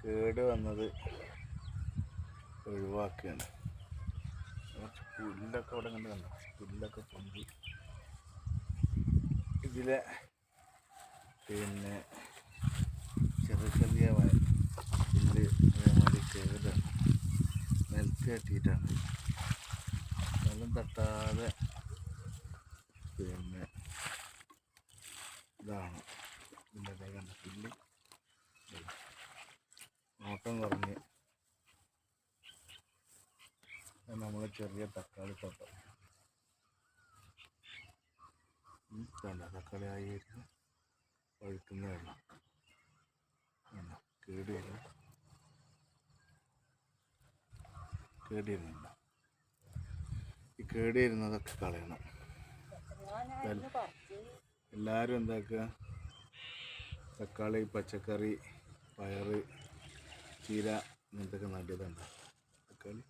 കേട് വന്നത് ഒഴിവാക്കുകയാണ്. കുറച്ച് പുല്ലൊക്കെ അവിടെ കണ്ട് കണ്ടോ, പുല്ലൊക്കെ പൊന്തി ഇതിലെ പിന്നെ ചെറിയ ചെറിയ പുല്ല് അതേമാതിരി കേടാണ്, നിലത്ത് കെട്ടിയിട്ടാണ്. വെള്ളം തട്ടാതെ പിന്നെ ഇതാണ് ഇതിൻ്റെ കണ്ട പുല്ല് നോട്ടം കുറഞ്ഞ് നമ്മളെ ചെറിയ തക്കാളി തോട്ടം കണ്ട തക്കാളി ആയിരുന്നു പഴുക്കുന്ന വെള്ളം കേടിയിരുന്നില്ല. ഈ കേടിയിരുന്നതൊക്കെ കളയണം. എല്ലാവരും എന്താക്കുക, തക്കാളി, പച്ചക്കറി, പയറ്, ചീര ഇങ്ങനത്തൊക്കെ നട്ടിട്ടുണ്ട്. തക്കാളി